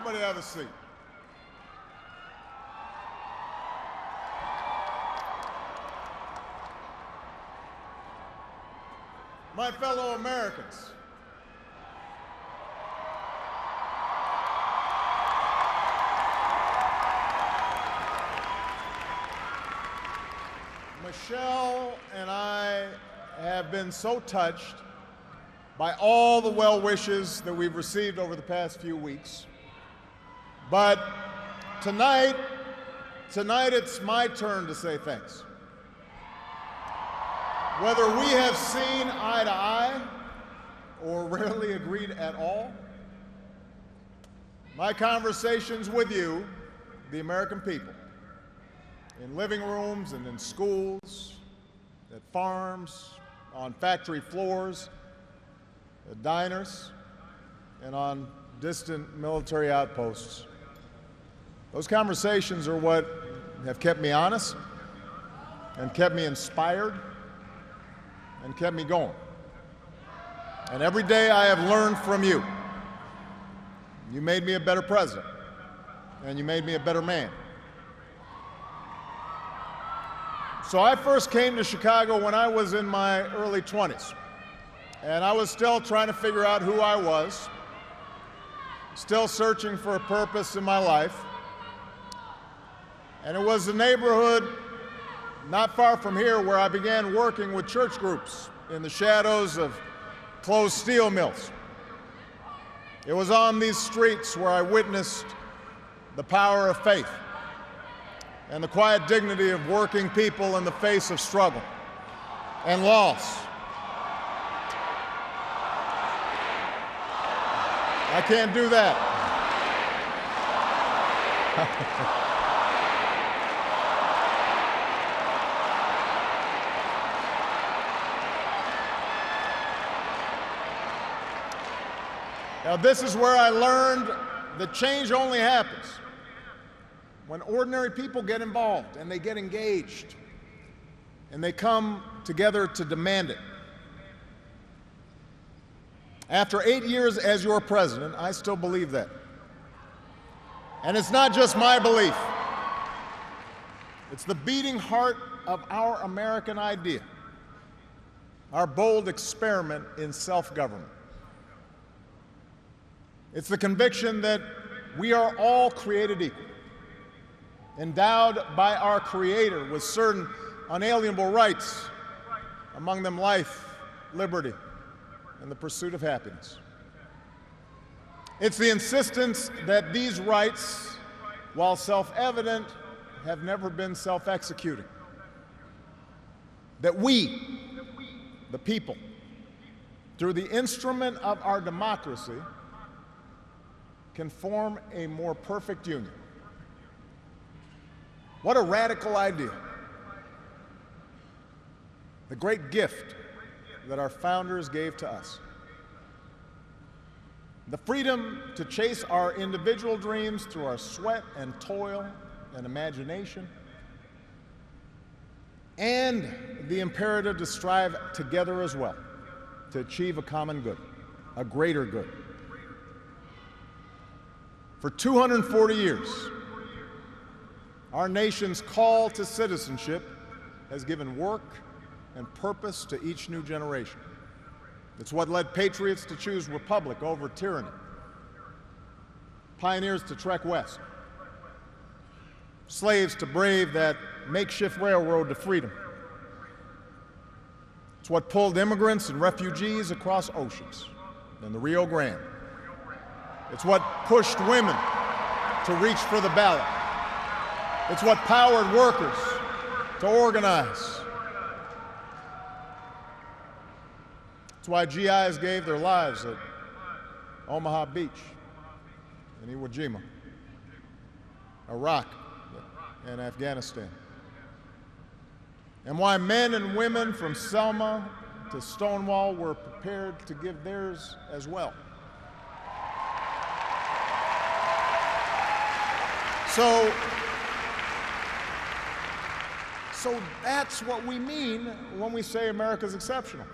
Everybody have a seat. My fellow Americans, Michelle and I have been so touched by all the well wishes that we've received over the past few weeks. But tonight it's my turn to say thanks. Whether we have seen eye to eye or rarely agreed at all, my conversations with you, the American people, in living rooms and in schools, at farms, on factory floors, at diners, and on distant military outposts. Those conversations are what have kept me honest and kept me inspired and kept me going. And every day I have learned from you. You made me a better president, and you made me a better man. So I first came to Chicago when I was in my early 20s, and I was still trying to figure out who I was, still searching for a purpose in my life. And it was a neighborhood not far from here where I began working with church groups in the shadows of closed steel mills. It was on these streets where I witnessed the power of faith and the quiet dignity of working people in the face of struggle and loss. I can't do that. Now, this is where I learned that change only happens when ordinary people get involved and they get engaged and they come together to demand it. After 8 years as your president, I still believe that. And it's not just my belief. It's the beating heart of our American idea, our bold experiment in self-government. It's the conviction that we are all created equal, endowed by our Creator with certain unalienable rights, among them life, liberty, and the pursuit of happiness. It's the insistence that these rights, while self-evident, have never been self-executing. That we, the people, through the instrument of our democracy, can form a more perfect union. What a radical idea. The great gift that our founders gave to us. The freedom to chase our individual dreams through our sweat and toil and imagination, and the imperative to strive together as well to achieve a common good, a greater good. For 240 years, our nation's call to citizenship has given work and purpose to each new generation. It's what led patriots to choose republic over tyranny, pioneers to trek west, slaves to brave that makeshift railroad to freedom. It's what pulled immigrants and refugees across oceans and the Rio Grande. It's what pushed women to reach for the ballot. It's what powered workers to organize. It's why GIs gave their lives at Omaha Beach, in Iwo Jima, Iraq, and Afghanistan. And why men and women from Selma to Stonewall were prepared to give theirs as well. So that's what we mean when we say America's exceptional.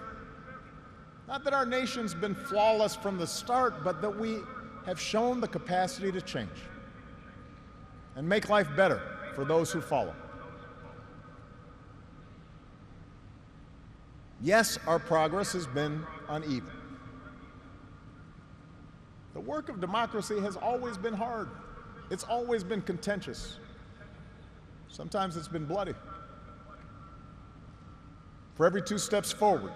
Not that our nation's been flawless from the start, but that we have shown the capacity to change and make life better for those who follow. Yes, our progress has been uneven. The work of democracy has always been hard. It's always been contentious. Sometimes it's been bloody. For every 2 steps forward,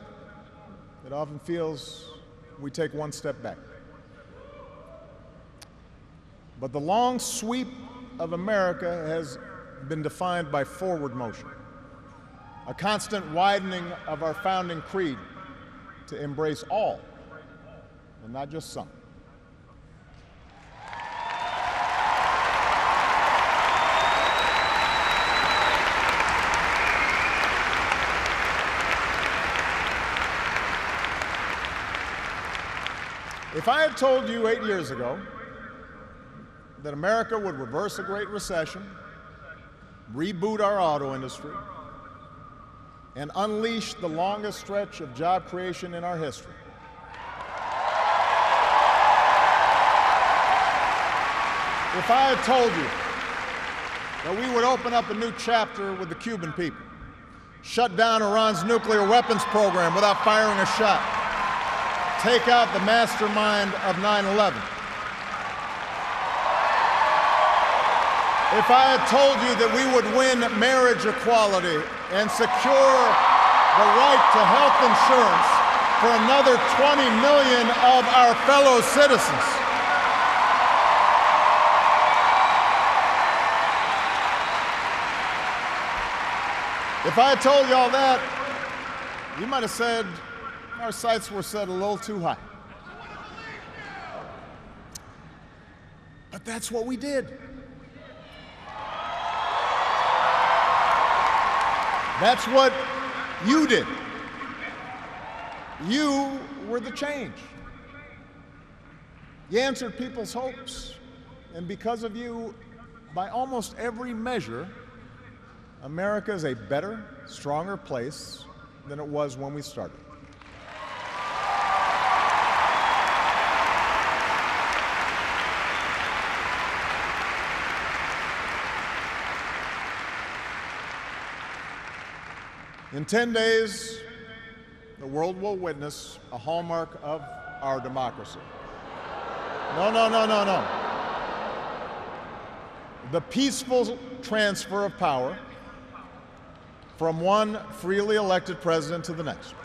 it often feels we take 1 step back. But the long sweep of America has been defined by forward motion, a constant widening of our founding creed to embrace all, and not just some. If I had told you 8 years ago that America would reverse a Great Recession, reboot our auto industry, and unleash the longest stretch of job creation in our history, if I had told you that we would open up a new chapter with the Cuban people, shut down Iran's nuclear weapons program without firing a shot, take out the mastermind of 9/11. If I had told you that we would win marriage equality and secure the right to health insurance for another 20 million of our fellow citizens, if I had told you all that, you might have said our sights were set a little too high. But that's what we did. That's what you did. You were the change. You answered people's hopes, and because of you, by almost every measure, America is a better, stronger place than it was when we started. In 10 days, the world will witness a hallmark of our democracy. No. The peaceful transfer of power from one freely elected president to the next.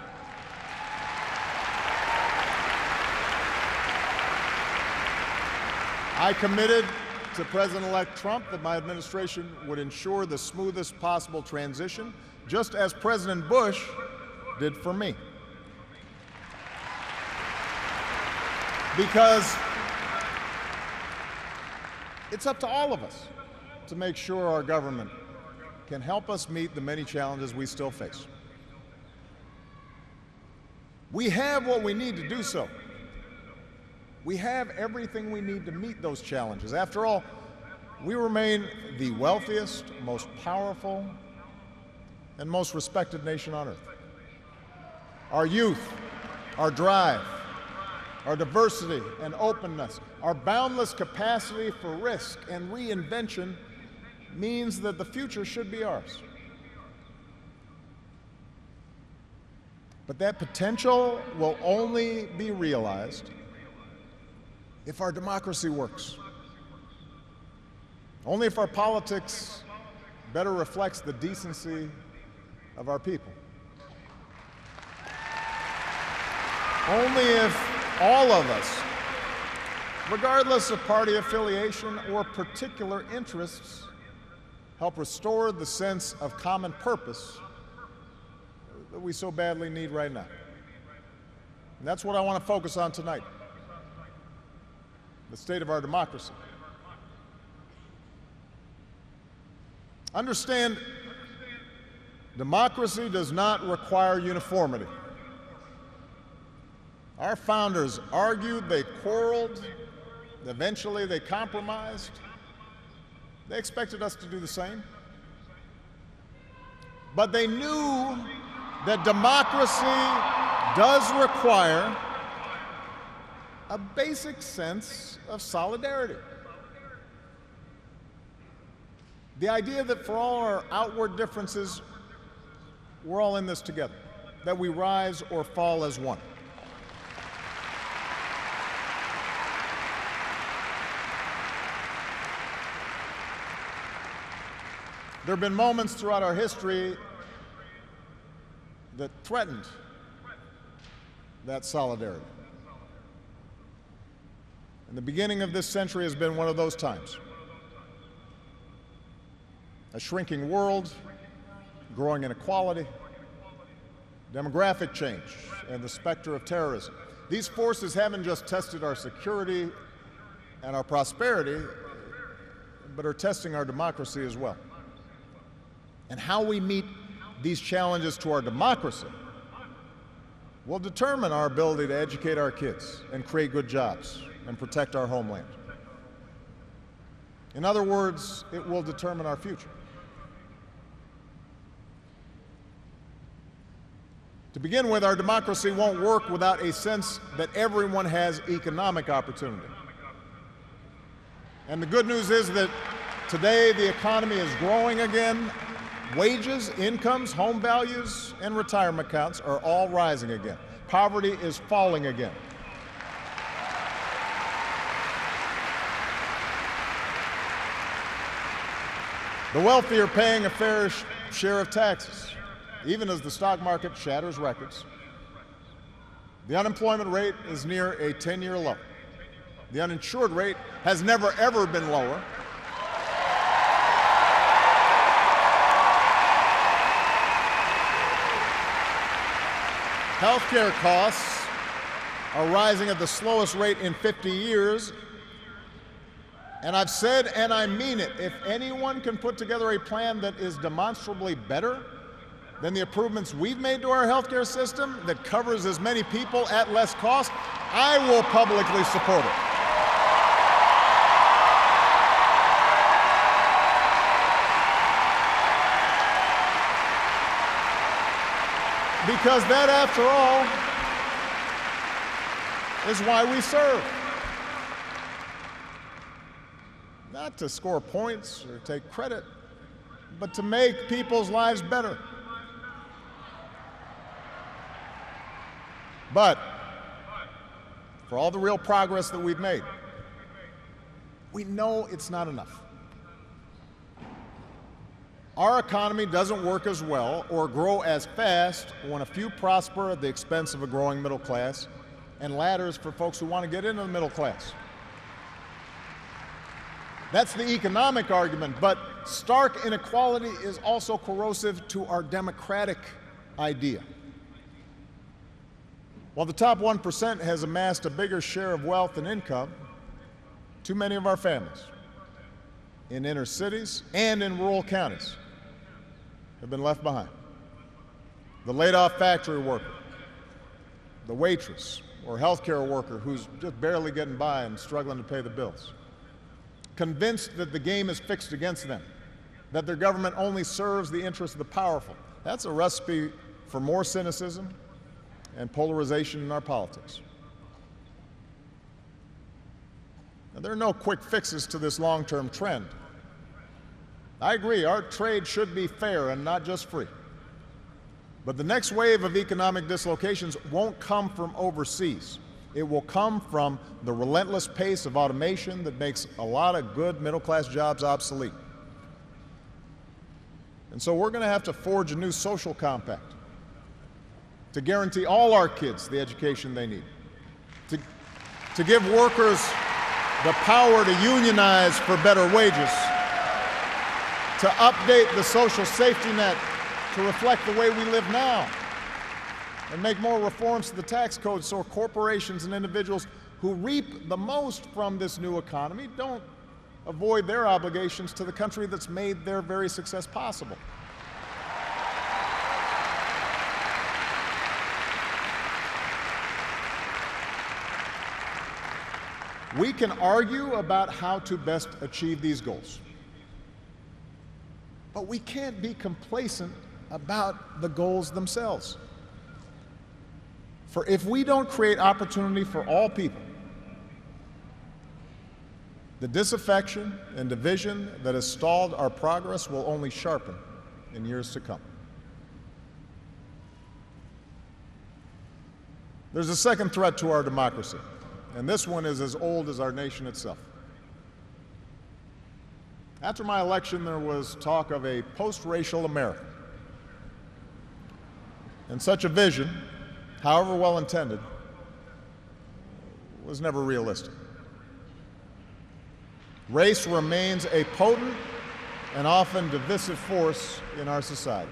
I committed to President-elect Trump that my administration would ensure the smoothest possible transition, just as President Bush did for me. Because it's up to all of us to make sure our government can help us meet the many challenges we still face. We have what we need to do so. We have everything we need to meet those challenges. After all, we remain the wealthiest, most powerful, and most respected nation on earth. Our youth, our drive, our diversity and openness, our boundless capacity for risk and reinvention means that the future should be ours. But that potential will only be realized if our democracy works. Only if our politics better reflects the decency of our people. Only if all of us, regardless of party affiliation or particular interests, help restore the sense of common purpose that we so badly need right now. And that's what I want to focus on tonight, the state of our democracy. Understand, democracy does not require uniformity. Our founders argued, they quarreled, eventually they compromised. They expected us to do the same. But they knew that democracy does require a basic sense of solidarity. The idea that for all our outward differences, we're all in this together, that we rise or fall as one. There have been moments throughout our history that threatened that solidarity. And the beginning of this century has been one of those times. A shrinking world, growing inequality, demographic change, and the specter of terrorism. These forces haven't just tested our security and our prosperity, but are testing our democracy as well. And how we meet these challenges to our democracy will determine our ability to educate our kids and create good jobs and protect our homeland. In other words, it will determine our future. To begin with, our democracy won't work without a sense that everyone has economic opportunity. And the good news is that today the economy is growing again. Wages, incomes, home values, and retirement accounts are all rising again. Poverty is falling again. The wealthy are paying a fair share of taxes, even as the stock market shatters records. The unemployment rate is near a 10-year low. The uninsured rate has never, ever been lower. Healthcare costs are rising at the slowest rate in 50 years. And I've said, and I mean it, if anyone can put together a plan that is demonstrably better than the improvements we've made to our healthcare system that covers as many people at less cost, I will publicly support it. Because that, after all, is why we serve. Not to score points or take credit, but to make people's lives better. But for all the real progress that we've made, we know it's not enough. Our economy doesn't work as well or grow as fast when a few prosper at the expense of a growing middle class and ladders for folks who want to get into the middle class. That's the economic argument, but stark inequality is also corrosive to our democratic idea. While the top 1% has amassed a bigger share of wealth and income, too many of our families in inner cities and in rural counties have been left behind. The laid-off factory worker, the waitress or healthcare worker who's just barely getting by and struggling to pay the bills, convinced that the game is fixed against them, that their government only serves the interests of the powerful. That's a recipe for more cynicism and polarization in our politics. Now, there are no quick fixes to this long-term trend. I agree, our trade should be fair and not just free. But the next wave of economic dislocations won't come from overseas. It will come from the relentless pace of automation that makes a lot of good middle-class jobs obsolete. And so we're going to have to forge a new social compact to guarantee all our kids the education they need, to give workers the power to unionize for better wages, to update the social safety net to reflect the way we live now, and make more reforms to the tax code so corporations and individuals who reap the most from this new economy don't avoid their obligations to the country that's made their very success possible. We can argue about how to best achieve these goals, but we can't be complacent about the goals themselves. For if we don't create opportunity for all people The disaffection and division that has stalled our progress will only sharpen in years to come. There's a second threat to our democracy, and this one is as old as our nation itself. After my election, there was talk of a post-racial America. And such a vision, however well intended, was never realistic. Race remains a potent and often divisive force in our society.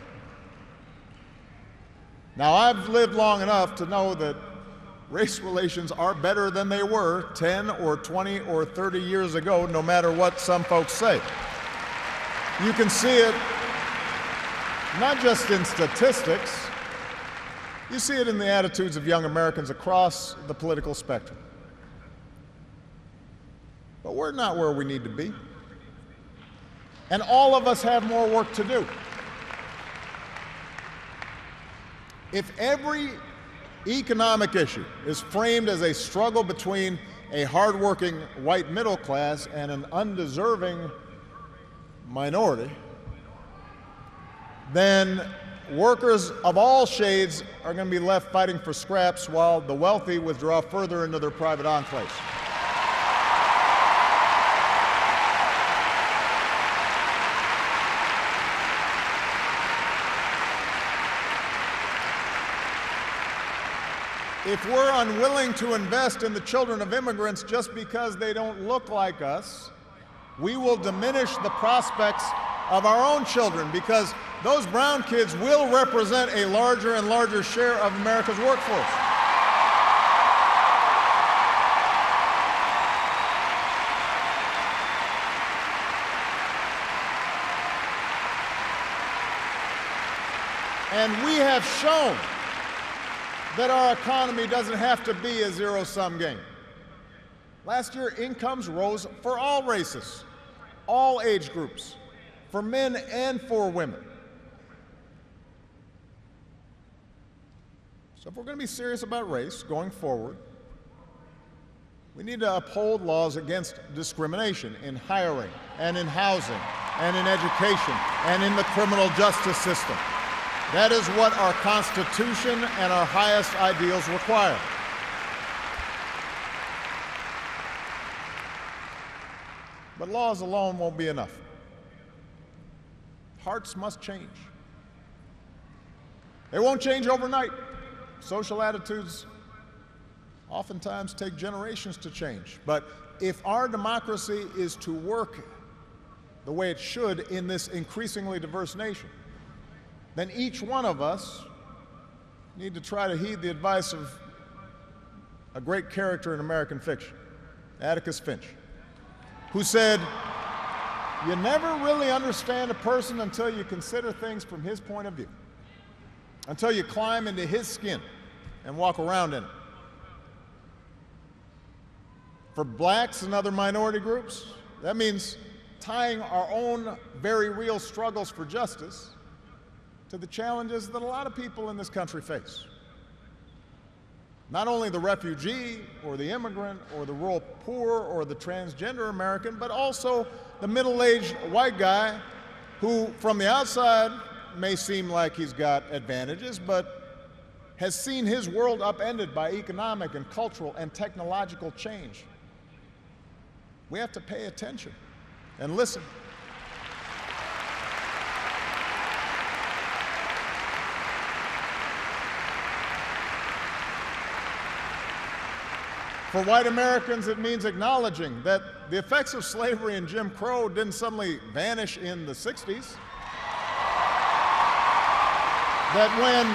Now, I've lived long enough to know that race relations are better than they were 10 or 20 or 30 years ago, no matter what some folks say. You can see it not just in statistics, you see it in the attitudes of young Americans across the political spectrum. But we're not where we need to be. And all of us have more work to do. If every economic issue is framed as a struggle between a hardworking white middle class and an undeserving minority, then workers of all shades are going to be left fighting for scraps while the wealthy withdraw further into their private enclaves. If we're unwilling to invest in the children of immigrants just because they don't look like us, we will diminish the prospects of our own children, because those brown kids will represent a larger and larger share of America's workforce. And we have shown that our economy doesn't have to be a zero-sum game. Last year, incomes rose for all races, all age groups, for men and for women. So if we're going to be serious about race going forward, we need to uphold laws against discrimination in hiring and in housing and in education and in the criminal justice system. That is what our Constitution and our highest ideals require. But laws alone won't be enough. Hearts must change. They won't change overnight. Social attitudes oftentimes take generations to change. But if our democracy is to work the way it should in this increasingly diverse nation, then each one of us need to try to heed the advice of a great character in American fiction, Atticus Finch, who said, "You never really understand a person until you consider things from his point of view, until you climb into his skin and walk around in it." For blacks and other minority groups, that means tying our own very real struggles for justice to the challenges that a lot of people in this country face. Not only the refugee or the immigrant or the rural poor or the transgender American, but also the middle-aged white guy who, from the outside, may seem like he's got advantages, but has seen his world upended by economic and cultural and technological change. We have to pay attention and listen. For white Americans, it means acknowledging that the effects of slavery and Jim Crow didn't suddenly vanish in the 60s. That when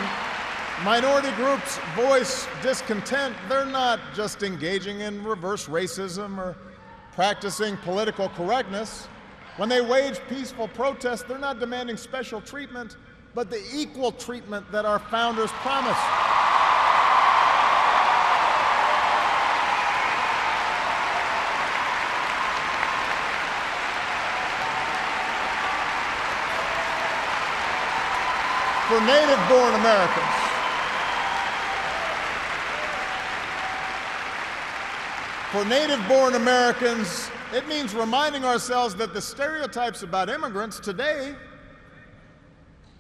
minority groups voice discontent, they're not just engaging in reverse racism or practicing political correctness. When they wage peaceful protest, they're not demanding special treatment, but the equal treatment that our founders promised. For native-born Americans, It means reminding ourselves that the stereotypes about immigrants today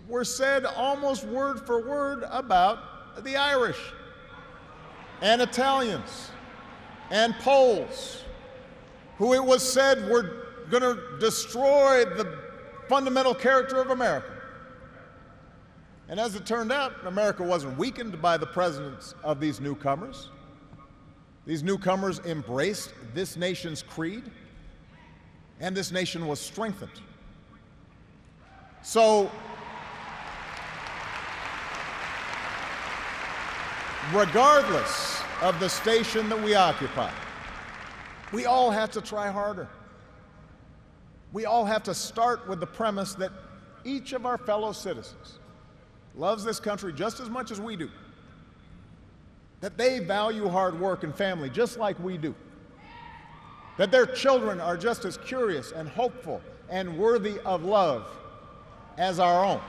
were said almost word for word about the Irish and Italians and Poles, who it was said were going to destroy the fundamental character of America. And as it turned out, America wasn't weakened by the presence of these newcomers. These newcomers embraced this nation's creed, and this nation was strengthened. So, regardless of the station that we occupy, we all have to try harder. We all have to start with the premise that each of our fellow citizens loves this country just as much as we do, that they value hard work and family just like we do, that their children are just as curious and hopeful and worthy of love as our own.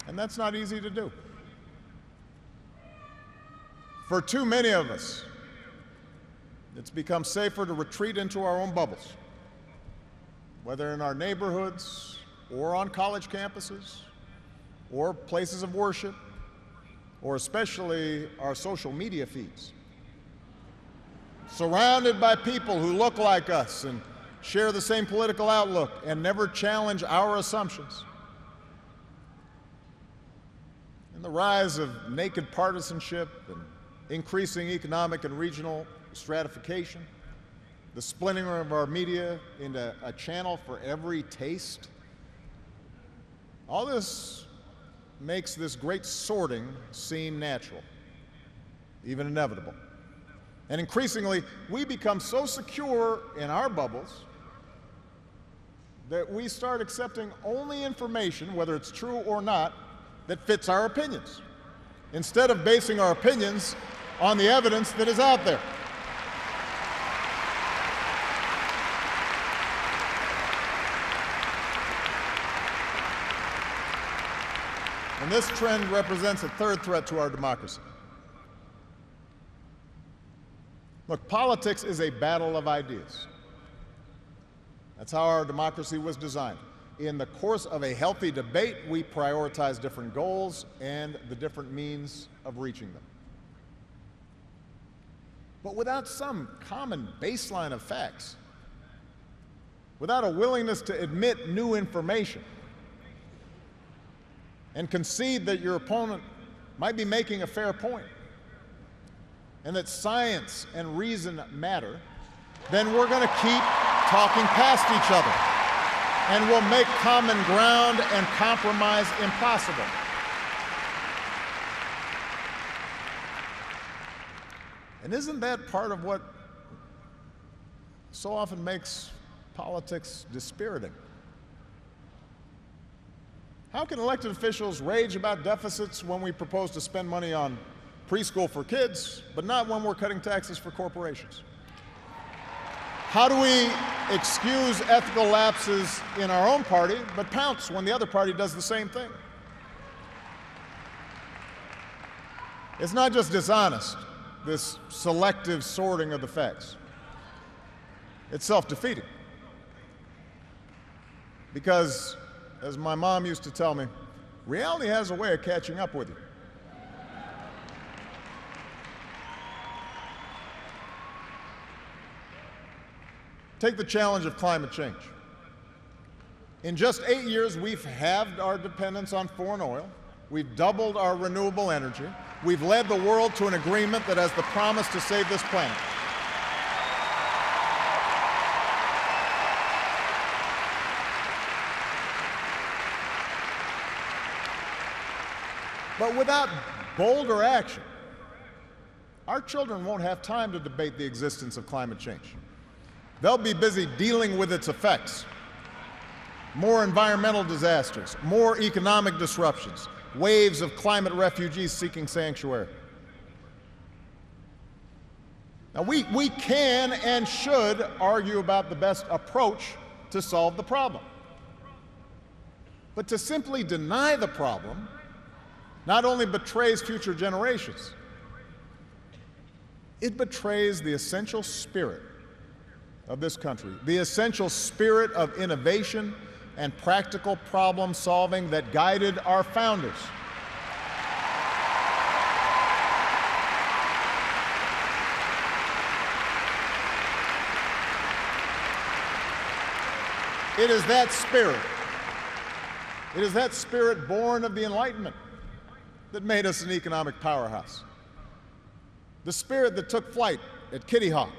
And that's not easy to do. For too many of us, it's become safer to retreat into our own bubbles, whether in our neighborhoods or on college campuses or places of worship, or especially our social media feeds. Surrounded by people who look like us and share the same political outlook and never challenge our assumptions. And the rise of naked partisanship and increasing economic and regional stratification, the splintering of our media into a channel for every taste, all this makes this great sorting seem natural, even inevitable. And increasingly, we become so secure in our bubbles that we start accepting only information, whether it's true or not, that fits our opinions, instead of basing our opinions on the evidence that is out there. And this trend represents a third threat to our democracy. Look, politics is a battle of ideas. That's how our democracy was designed. In the course of a healthy debate, we prioritize different goals and the different means of reaching them. But without some common baseline of facts, without a willingness to admit new information and concede that your opponent might be making a fair point and that science and reason matter, then we're going to keep talking past each other and we'll make common ground and compromise impossible. And isn't that part of what so often makes politics dispiriting? How can elected officials rage about deficits when we propose to spend money on preschool for kids, but not when we're cutting taxes for corporations? How do we excuse ethical lapses in our own party, but pounce when the other party does the same thing? It's not just dishonest, this selective sorting of the facts. It's self-defeating. Because, as my mom used to tell me, reality has a way of catching up with you. Take the challenge of climate change. In just 8 years, we've halved our dependence on foreign oil. We've doubled our renewable energy. We've led the world to an agreement that has the promise to save this planet. But without bolder action, our children won't have time to debate the existence of climate change. They'll be busy dealing with its effects. More environmental disasters, more economic disruptions, waves of climate refugees seeking sanctuary. Now, we can and should argue about the best approach to solve the problem. But to simply deny the problem not only betrays future generations, it betrays the essential spirit of this country, the essential spirit of innovation and practical problem solving that guided our founders. It is that spirit born of the Enlightenment that made us an economic powerhouse. The spirit that took flight at Kitty Hawk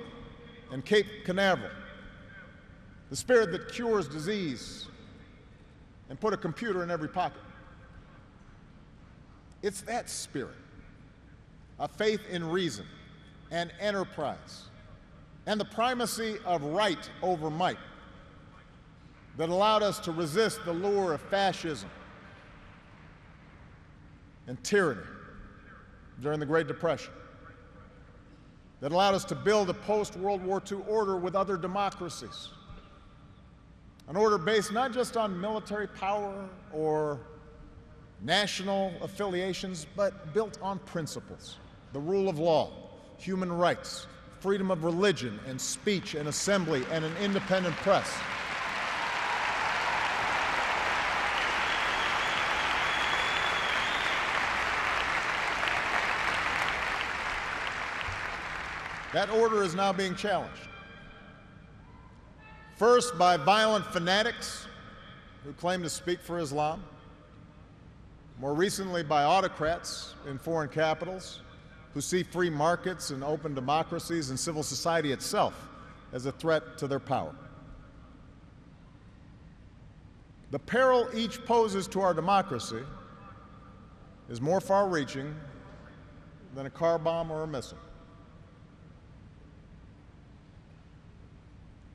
and Cape Canaveral. The spirit that cures disease and put a computer in every pocket. It's that spirit, a faith in reason and enterprise and the primacy of right over might, that allowed us to resist the lure of fascism and tyranny during the Great Depression, that allowed us to build a post-World War II order with other democracies, an order based not just on military power or national affiliations, but built on principles: the rule of law, human rights, freedom of religion and speech and assembly, and an independent press. That order is now being challenged. First, by violent fanatics who claim to speak for Islam. More recently, by autocrats in foreign capitals who see free markets and open democracies and civil society itself as a threat to their power. The peril each poses to our democracy is more far-reaching than a car bomb or a missile.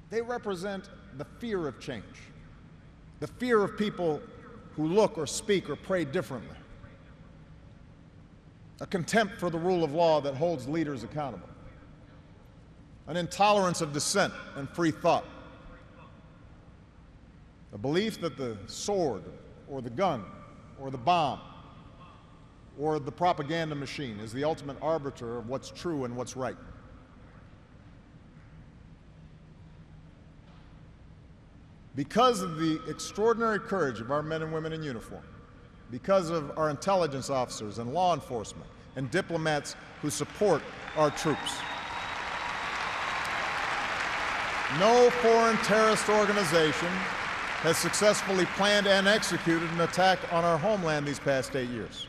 They represent the fear of change, the fear of people who look or speak or pray differently, a contempt for the rule of law that holds leaders accountable, an intolerance of dissent and free thought, a belief that the sword or the gun or the bomb or the propaganda machine is the ultimate arbiter of what's true and what's right. Because of the extraordinary courage of our men and women in uniform, because of our intelligence officers and law enforcement and diplomats who support our troops, no foreign terrorist organization has successfully planned and executed an attack on our homeland these past 8 years.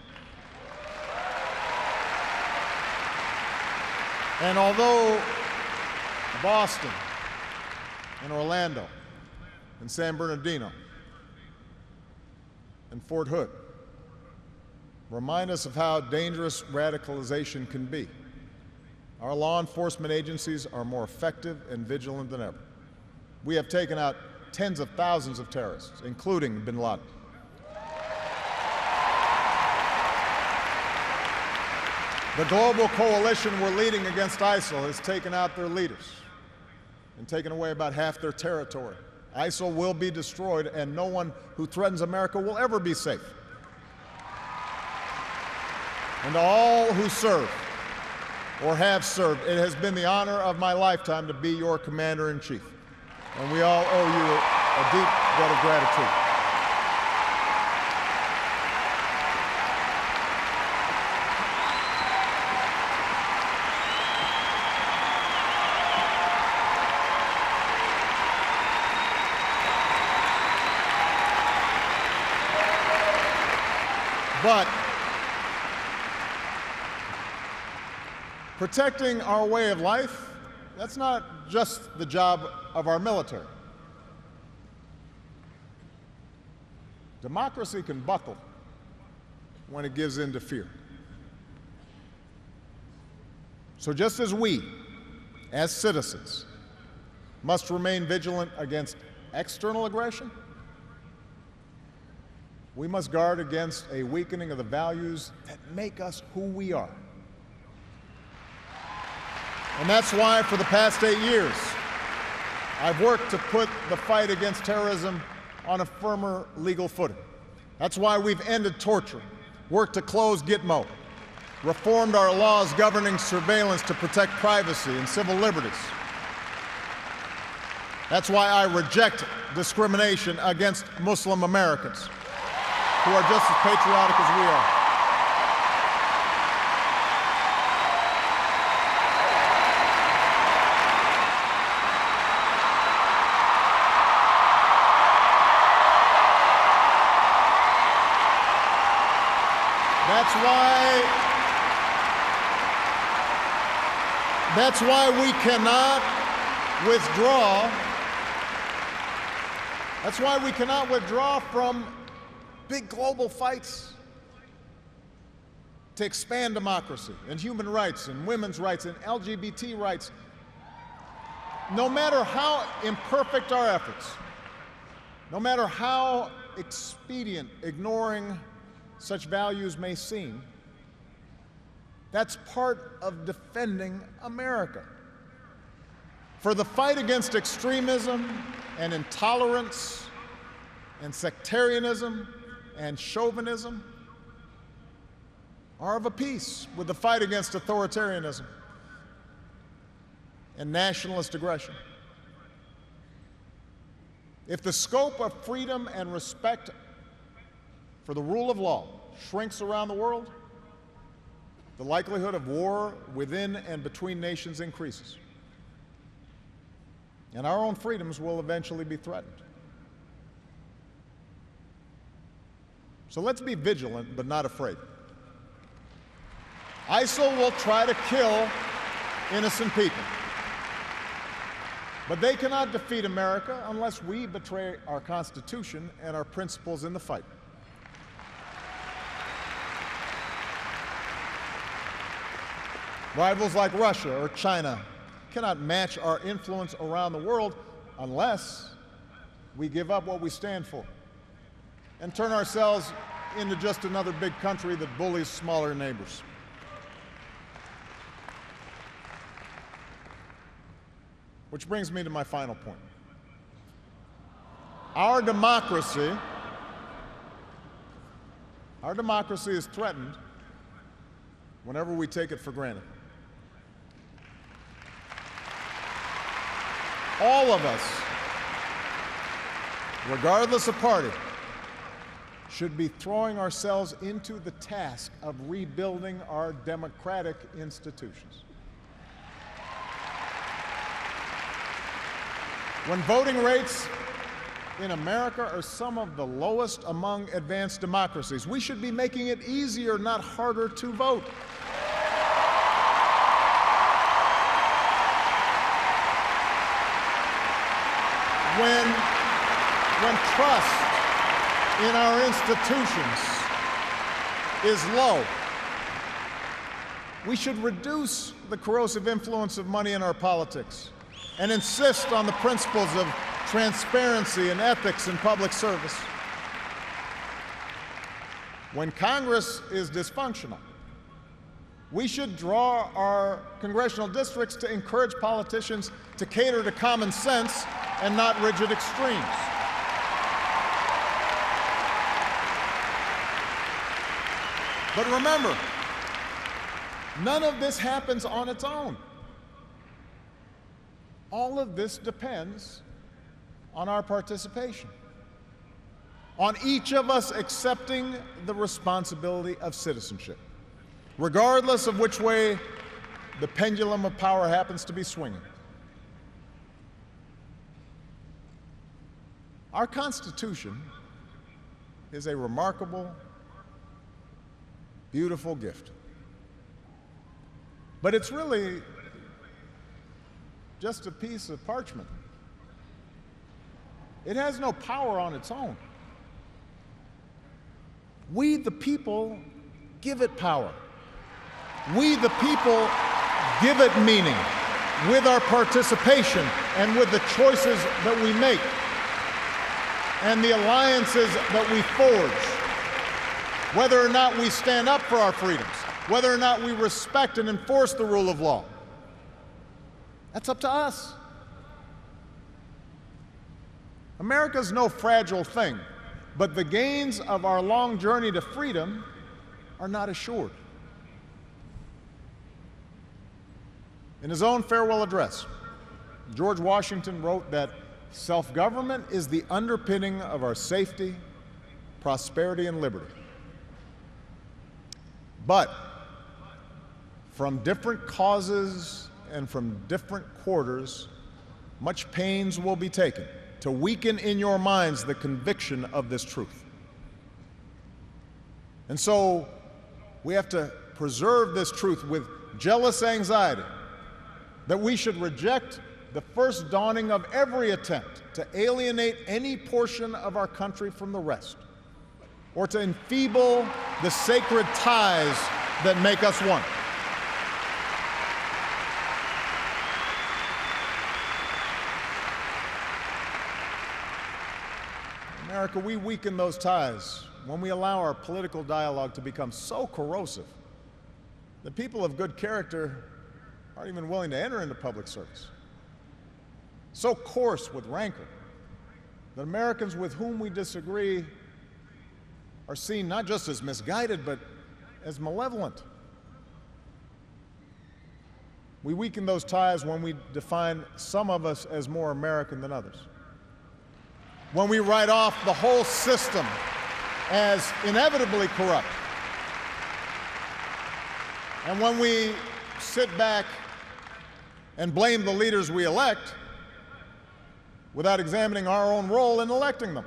And although Boston and Orlando and San Bernardino and Fort Hood remind us of how dangerous radicalization can be, our law enforcement agencies are more effective and vigilant than ever. We have taken out tens of thousands of terrorists, including bin Laden. The global coalition we're leading against ISIL has taken out their leaders and taken away about half their territory. ISIL will be destroyed, and no one who threatens America will ever be safe. And to all who serve or have served, it has been the honor of my lifetime to be your commander-in-chief. And we all owe you a deep debt of gratitude. But protecting our way of life, that's not just the job of our military. Democracy can buckle when it gives in to fear. So just as we, as citizens, must remain vigilant against external aggression, we must guard against a weakening of the values that make us who we are. And that's why for the past 8 years, I've worked to put the fight against terrorism on a firmer legal footing. That's why we've ended torture, worked to close Gitmo, reformed our laws governing surveillance to protect privacy and civil liberties. That's why I reject discrimination against Muslim Americans, who are just as patriotic as we are. That's why we cannot withdraw. That's why we cannot withdraw from big global fights to expand democracy and human rights and women's rights and LGBT rights. No matter how imperfect our efforts, no matter how expedient ignoring such values may seem, that's part of defending America. For the fight against extremism and intolerance and sectarianism and chauvinism are of a piece with the fight against authoritarianism and nationalist aggression. If the scope of freedom and respect for the rule of law shrinks around the world, the likelihood of war within and between nations increases, and our own freedoms will eventually be threatened. So let's be vigilant but not afraid. ISIL will try to kill innocent people, but they cannot defeat America unless we betray our Constitution and our principles in the fight. Rivals like Russia or China cannot match our influence around the world unless we give up what we stand for and turn ourselves into just another big country that bullies smaller neighbors. Which brings me to my final point. Our democracy is threatened whenever we take it for granted. All of us, regardless of party, should be throwing ourselves into the task of rebuilding our democratic institutions. When voting rates in America are some of the lowest among advanced democracies, we should be making it easier, not harder, to vote. When trust in our institutions is low, we should reduce the corrosive influence of money in our politics and insist on the principles of transparency and ethics in public service. When Congress is dysfunctional, we should draw our congressional districts to encourage politicians to cater to common sense and not rigid extremes. But remember, none of this happens on its own. All of this depends on our participation, on each of us accepting the responsibility of citizenship, regardless of which way the pendulum of power happens to be swinging. Our Constitution is a remarkable, beautiful gift. But it's really just a piece of parchment. It has no power on its own. We, the people, give it power. We, the people, give it meaning with our participation and with the choices that we make and the alliances that we forge, whether or not we stand up for our freedoms, whether or not we respect and enforce the rule of law. That's up to us. America's no fragile thing, but the gains of our long journey to freedom are not assured. In his own farewell address, George Washington wrote that self-government is the underpinning of our safety, prosperity, and liberty. But from different causes and from different quarters, much pains will be taken to weaken in your minds the conviction of this truth. And so we have to preserve this truth with jealous anxiety that we should reject the first dawning of every attempt to alienate any portion of our country from the rest, or to enfeeble the sacred ties that make us one. America, we weaken those ties when we allow our political dialogue to become so corrosive that people of good character aren't even willing to enter into public service. So coarse with rancor that Americans with whom we disagree are seen not just as misguided, but as malevolent. We weaken those ties when we define some of us as more American than others, when we write off the whole system as inevitably corrupt, and when we sit back and blame the leaders we elect without examining our own role in electing them.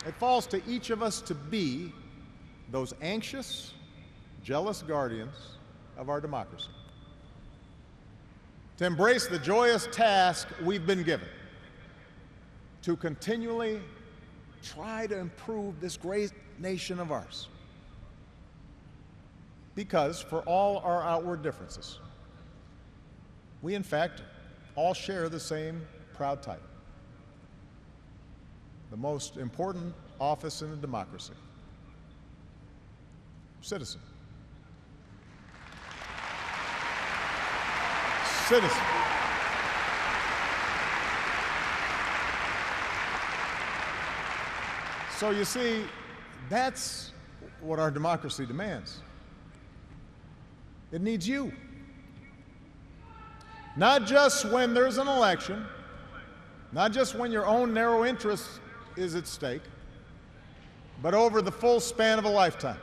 It falls to each of us to be those anxious, jealous guardians of our democracy, to embrace the joyous task we've been given to continually try to improve this great nation of ours. Because for all our outward differences, we in fact all share the same proud title, the most important office in a democracy: citizen. Citizen. So you see, that's what our democracy demands. It needs you. Not just when there's an election, not just when your own narrow interest is at stake, but over the full span of a lifetime.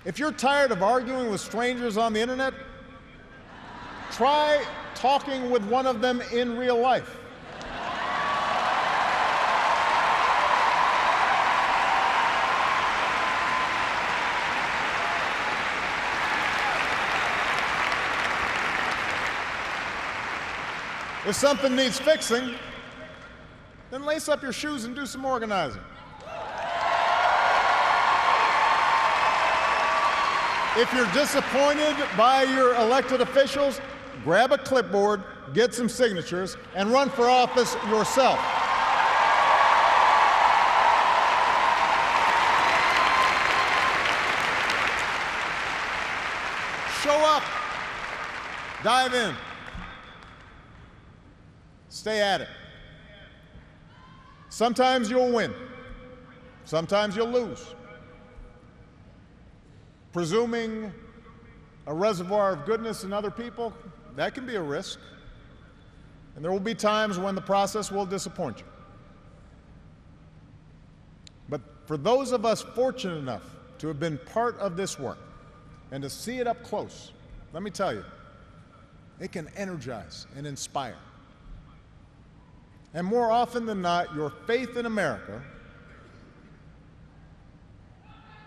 If you're tired of arguing with strangers on the internet, try talking with one of them in real life. If something needs fixing, then lace up your shoes and do some organizing. If you're disappointed by your elected officials, grab a clipboard, get some signatures, and run for office yourself. Show up. Dive in. Stay at it. Sometimes you'll win. Sometimes you'll lose. Presuming a reservoir of goodness in other people, that can be a risk. And there will be times when the process will disappoint you. But for those of us fortunate enough to have been part of this work and to see it up close, let me tell you, it can energize and inspire. And more often than not, your faith in America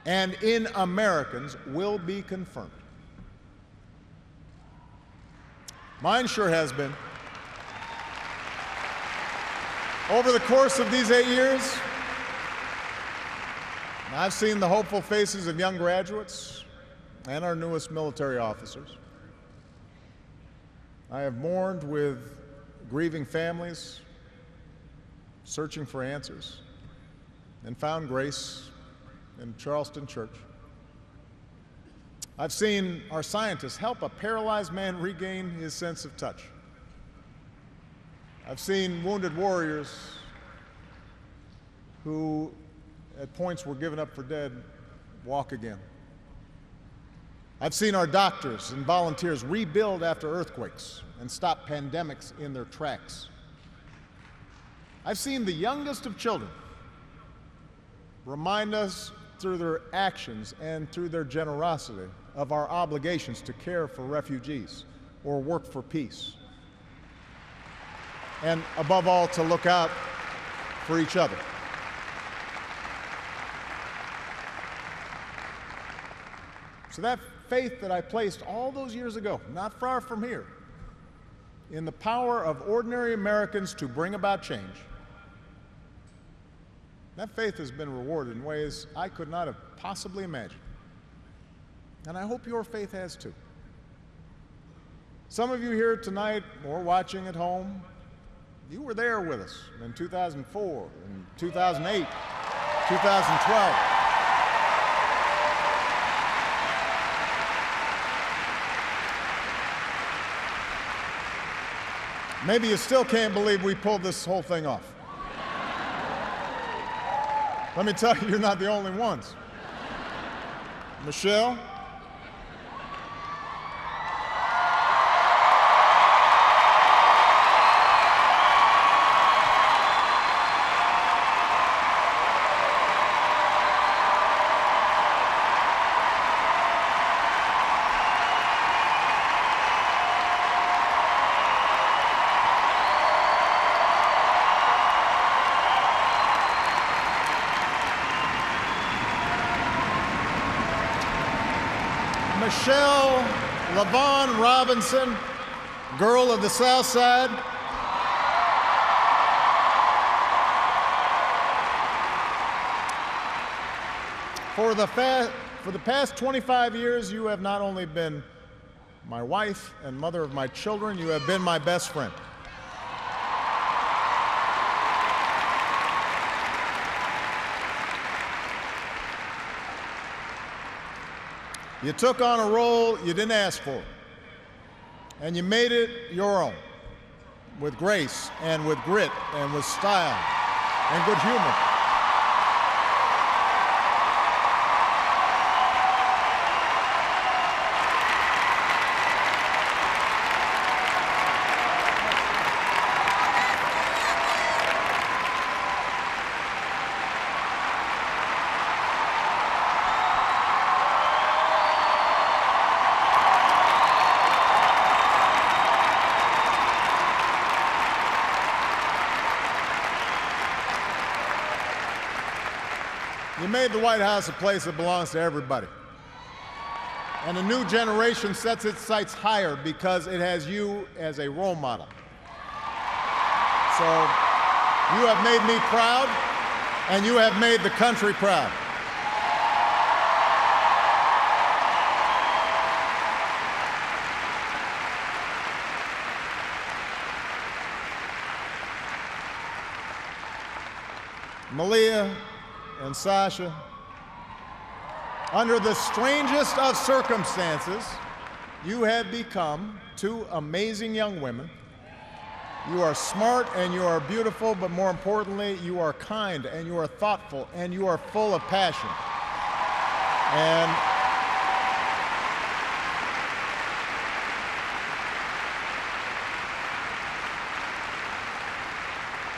and in Americans will be confirmed. Mine sure has been. Over the course of these 8 years, I've seen the hopeful faces of young graduates and our newest military officers. I have mourned with grieving families, searching for answers, and found grace in Charleston Church. I've seen our scientists help a paralyzed man regain his sense of touch. I've seen wounded warriors who at points were given up for dead walk again. I've seen our doctors and volunteers rebuild after earthquakes and stop pandemics in their tracks. I've seen the youngest of children remind us through their actions and through their generosity of our obligations to care for refugees or work for peace. And above all, to look out for each other. So that faith that I placed all those years ago, not far from here, in the power of ordinary Americans to bring about change, that faith has been rewarded in ways I could not have possibly imagined. And I hope your faith has too. Some of you here tonight or watching at home, you were there with us in 2004, in 2008, 2012. Maybe you still can't believe we pulled this whole thing off. Let me tell you, you're not the only ones. Michelle, Michelle LaVaughn Robinson, girl of the South Side. For the past 25 years, you have not only been my wife and mother of my children, you have been my best friend. You took on a role you didn't ask for, and you made it your own, with grace and with grit and with style and good humor. You made the White House a place that belongs to everybody. And a new generation sets its sights higher because it has you as a role model. So you have made me proud, and you have made the country proud. Malia and Sasha, under the strangest of circumstances, you have become two amazing young women. You are smart and you are beautiful, but more importantly, you are kind and you are thoughtful and you are full of passion. And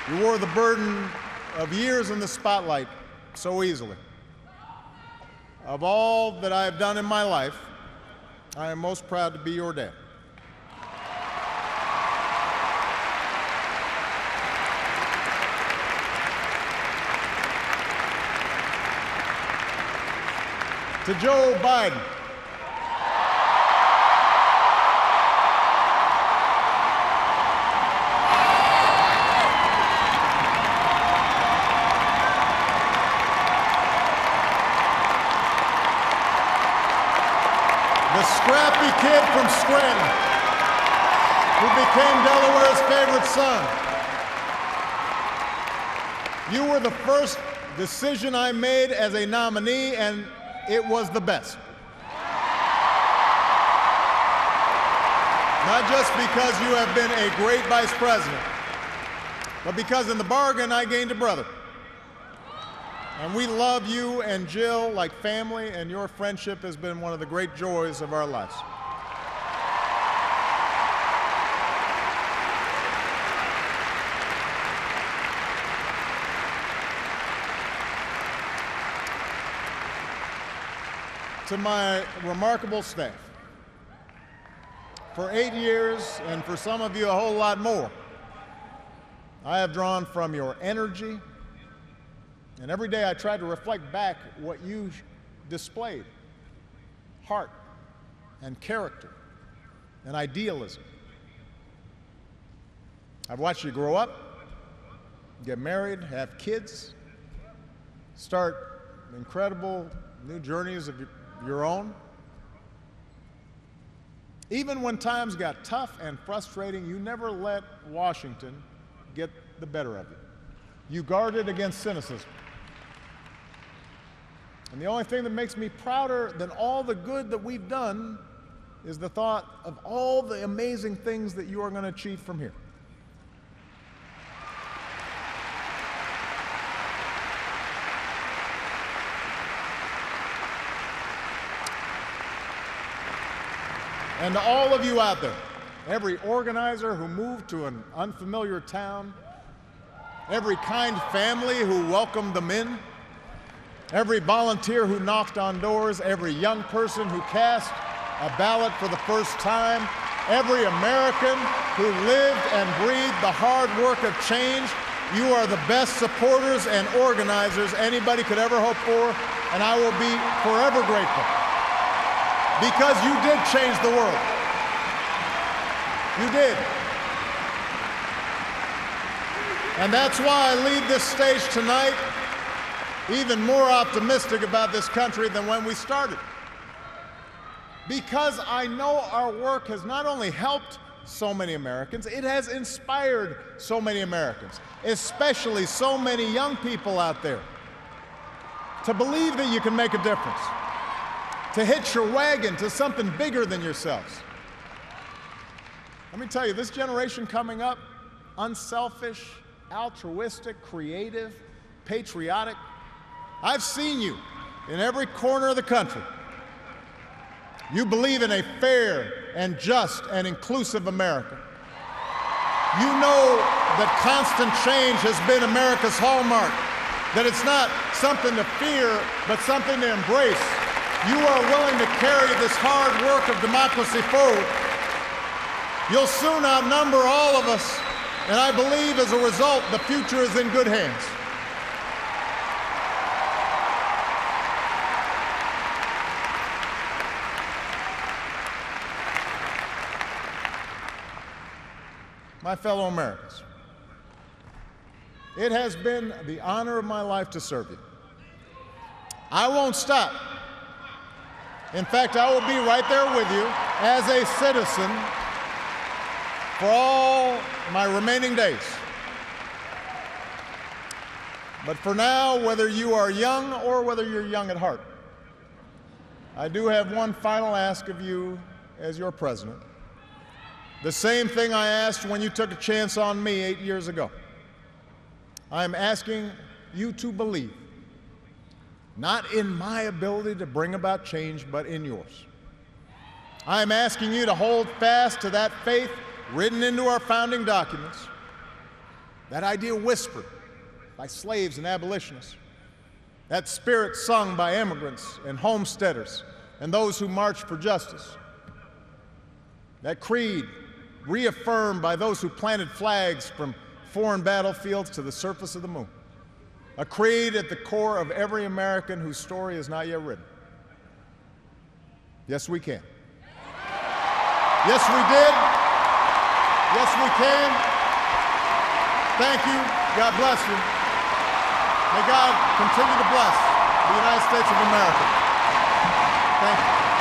you wore the burden of years in the spotlight so easily. Of all that I have done in my life, I am most proud to be your dad. To Joe Biden, the scrappy kid from Scranton who became Delaware's favorite son. You were the first decision I made as a nominee, and it was the best. Not just because you have been a great vice president, but because in the bargain I gained a brother. And we love you and Jill like family, and your friendship has been one of the great joys of our lives. To my remarkable staff, for 8 years, and for some of you a whole lot more, I have drawn from your energy, and every day I try to reflect back what you displayed: heart and character and idealism. I've watched you grow up, get married, have kids, start incredible new journeys of your own. Even when times got tough and frustrating, you never let Washington get the better of you. You guarded against cynicism. And the only thing that makes me prouder than all the good that we've done is the thought of all the amazing things that you are going to achieve from here. And to all of you out there, every organizer who moved to an unfamiliar town, every kind family who welcomed them in, every volunteer who knocked on doors, every young person who cast a ballot for the first time, every American who lived and breathed the hard work of change, you are the best supporters and organizers anybody could ever hope for, and I will be forever grateful. Because you did change the world. You did. And that's why I leave this stage tonight even more optimistic about this country than when we started. Because I know our work has not only helped so many Americans, it has inspired so many Americans, especially so many young people out there, to believe that you can make a difference, to hitch your wagon to something bigger than yourselves. Let me tell you, this generation coming up, unselfish, altruistic, creative, patriotic, I've seen you in every corner of the country. You believe in a fair and just and inclusive America. You know that constant change has been America's hallmark, that it's not something to fear, but something to embrace. You are willing to carry this hard work of democracy forward. You'll soon outnumber all of us, and I believe as a result, the future is in good hands. My fellow Americans, it has been the honor of my life to serve you. I won't stop. In fact, I will be right there with you as a citizen for all my remaining days. But for now, whether you are young or whether you're young at heart, I do have one final ask of you as your president. The same thing I asked when you took a chance on me 8 years ago. I'm asking you to believe, not in my ability to bring about change, but in yours. I'm asking you to hold fast to that faith written into our founding documents, that idea whispered by slaves and abolitionists, that spirit sung by immigrants and homesteaders and those who marched for justice, that creed reaffirmed by those who planted flags from foreign battlefields to the surface of the moon. A creed at the core of every American whose story is not yet written. Yes, we can. Yes, we did. Yes, we can. Thank you. God bless you. May God continue to bless the United States of America. Thank you.